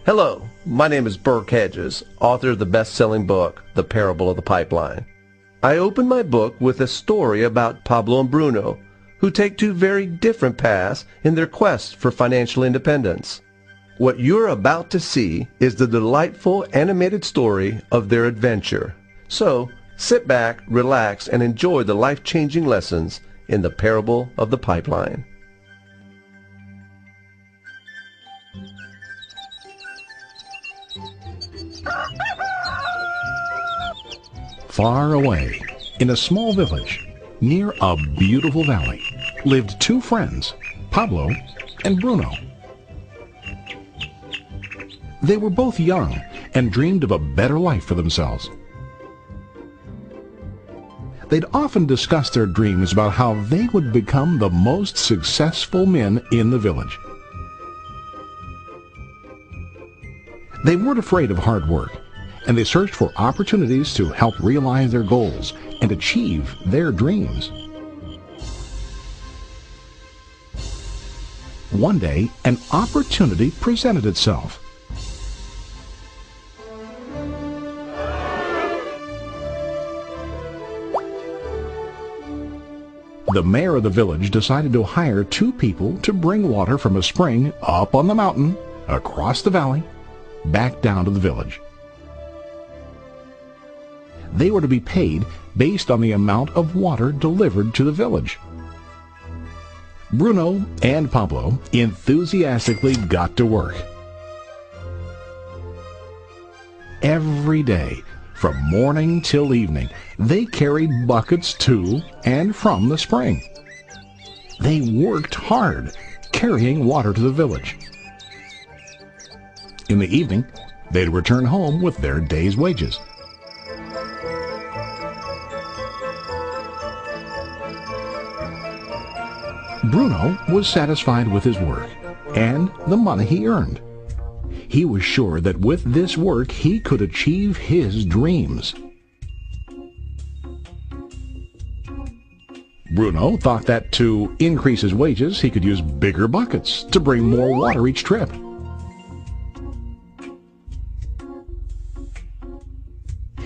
Hello, my name is Burke Hedges, author of the best-selling book, The Parable of the Pipeline. I open my book with a story about Pablo and Bruno, who take two very different paths in their quest for financial independence. What you're about to see is the delightful animated story of their adventure. So, sit back, relax, and enjoy the life-changing lessons in The Parable of the Pipeline. Far away, in a small village, near a beautiful valley, lived two friends, Pablo and Bruno. They were both young and dreamed of a better life for themselves. They'd often discuss their dreams about how they would become the most successful men in the village. They weren't afraid of hard work, and they searched for opportunities to help realize their goals and achieve their dreams. One day, an opportunity presented itself. The mayor of the village decided to hire two people to bring water from a spring up on the mountain, across the valley, back down to the village. They were to be paid based on the amount of water delivered to the village. Bruno and Pablo enthusiastically got to work. Every day, from morning till evening, they carried buckets to and from the spring. They worked hard, carrying water to the village. In the evening, they'd return home with their day's wages. Bruno was satisfied with his work and the money he earned. He was sure that with this work he could achieve his dreams. Bruno thought that to increase his wages he could use bigger buckets to bring more water each trip.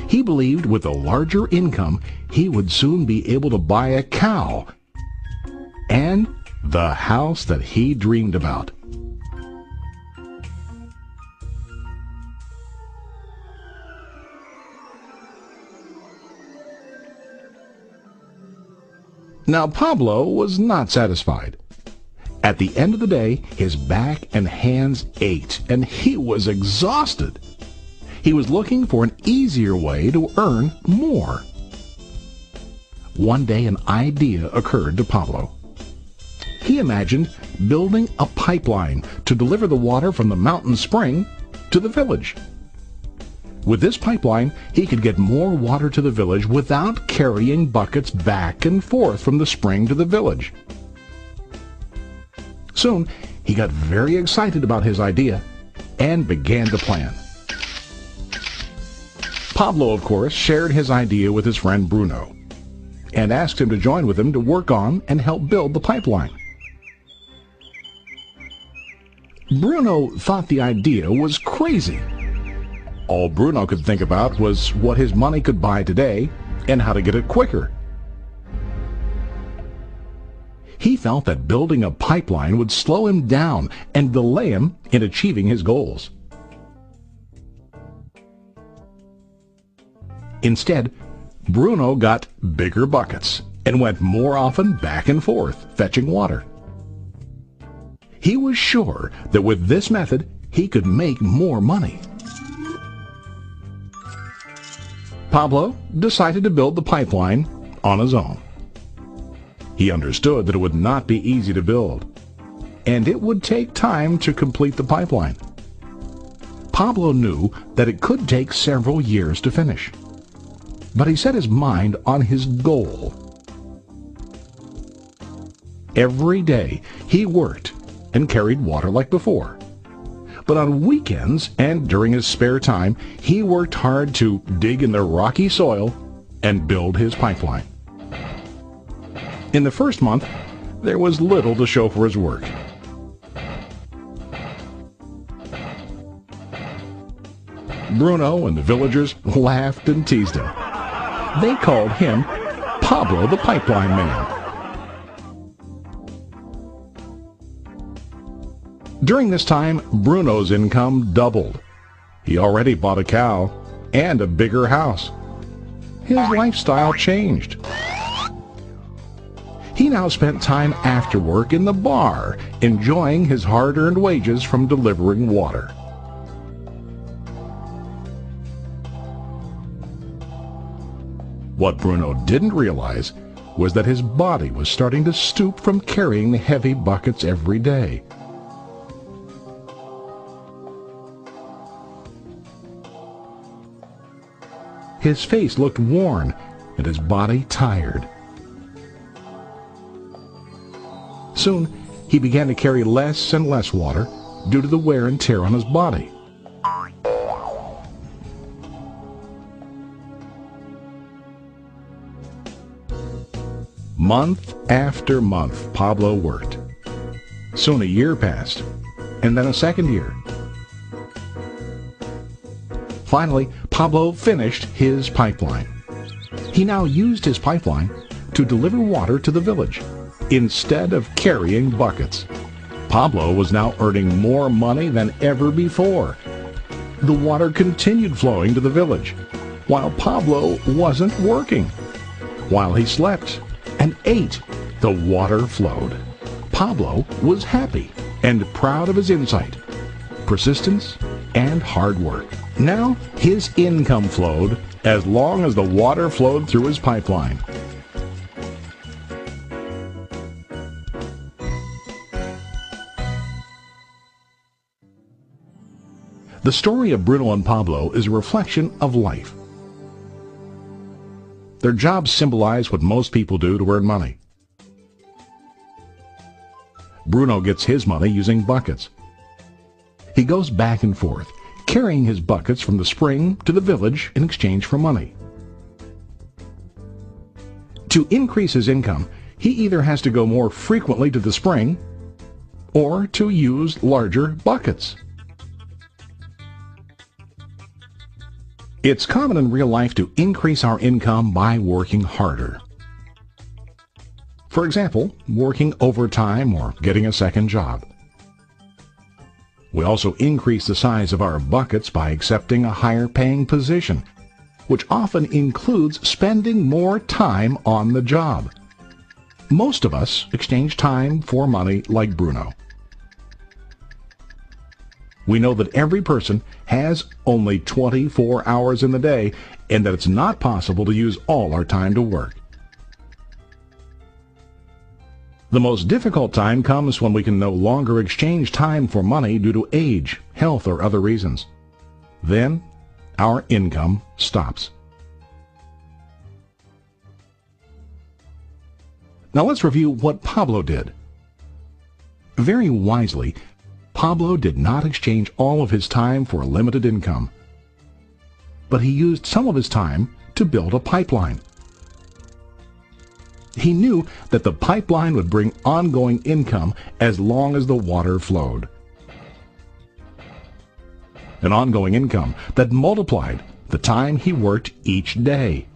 He believed with a larger income he would soon be able to buy a cow and the house that he dreamed about. Now Pablo was not satisfied. At the end of the day, his back and hands ached, and he was exhausted. He was looking for an easier way to earn more. One day an idea occurred to Pablo. He imagined building a pipeline to deliver the water from the mountain spring to the village. With this pipeline, he could get more water to the village without carrying buckets back and forth from the spring to the village. Soon, he got very excited about his idea and began to plan. Pablo, of course, shared his idea with his friend Bruno and asked him to join with him to work on and help build the pipeline. Bruno thought the idea was crazy. All Bruno could think about was what his money could buy today and how to get it quicker. He felt that building a pipeline would slow him down and delay him in achieving his goals. Instead, Bruno got bigger buckets and went more often back and forth fetching water. He was sure that with this method he could make more money. Pablo decided to build the pipeline on his own. He understood that it would not be easy to build, and it would take time to complete the pipeline. Pablo knew that it could take several years to finish, but he set his mind on his goal. Every day he worked and carried water like before. But on weekends and during his spare time, he worked hard to dig in the rocky soil and build his pipeline. In the first month, there was little to show for his work. Bruno and the villagers laughed and teased him. They called him Pablo the Pipeline Man. During this time, Bruno's income doubled. He already bought a cow and a bigger house. His lifestyle changed. He now spent time after work in the bar, enjoying his hard-earned wages from delivering water. What Bruno didn't realize was that his body was starting to stoop from carrying the heavy buckets every day. His face looked worn and his body tired. Soon, he began to carry less and less water due to the wear and tear on his body. Month after month, Pablo worked. Soon a year passed, and then a second year. Finally, Pablo finished his pipeline. He now used his pipeline to deliver water to the village instead of carrying buckets. Pablo was now earning more money than ever before. The water continued flowing to the village, while Pablo wasn't working. While he slept and ate, the water flowed. Pablo was happy and proud of his insight, persistence, and hard work. Now his income flowed as long as the water flowed through his pipeline. The story of Bruno and Pablo is a reflection of life. Their jobs symbolize what most people do to earn money. Bruno gets his money using buckets. He goes back and forth, carrying his buckets from the spring to the village in exchange for money. To increase his income, he either has to go more frequently to the spring or to use larger buckets. It's common in real life to increase our income by working harder. For example, working overtime or getting a second job. We also increase the size of our buckets by accepting a higher paying position, which often includes spending more time on the job. Most of us exchange time for money like Bruno. We know that every person has only 24 hours in the day and that it's not possible to use all our time to work. The most difficult time comes when we can no longer exchange time for money due to age, health, or other reasons. Then, our income stops. Now let's review what Pablo did. Very wisely, Pablo did not exchange all of his time for a limited income, but he used some of his time to build a pipeline. He knew that the pipeline would bring ongoing income as long as the water flowed. An ongoing income that multiplied the time he worked each day.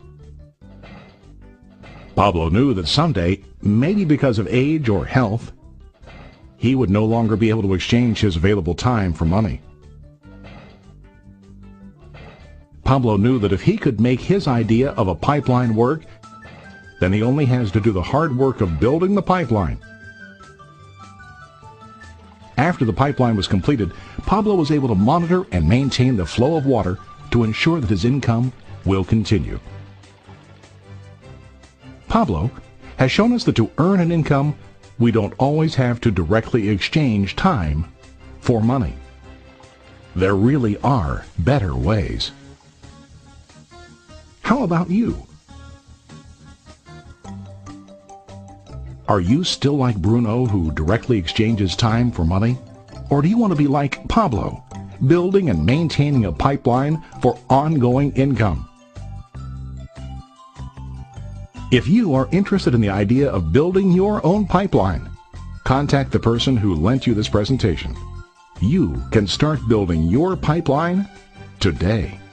Pablo knew that someday, maybe because of age or health, he would no longer be able to exchange his available time for money. Pablo knew that if he could make his idea of a pipeline work, then he only has to do the hard work of building the pipeline. After the pipeline was completed, Pablo was able to monitor and maintain the flow of water to ensure that his income will continue. Pablo has shown us that to earn an income, we don't always have to directly exchange time for money. There really are better ways. How about you? Are you still like Bruno, who directly exchanges time for money? Or do you want to be like Pablo, building and maintaining a pipeline for ongoing income? If you are interested in the idea of building your own pipeline, contact the person who lent you this presentation. You can start building your pipeline today. today.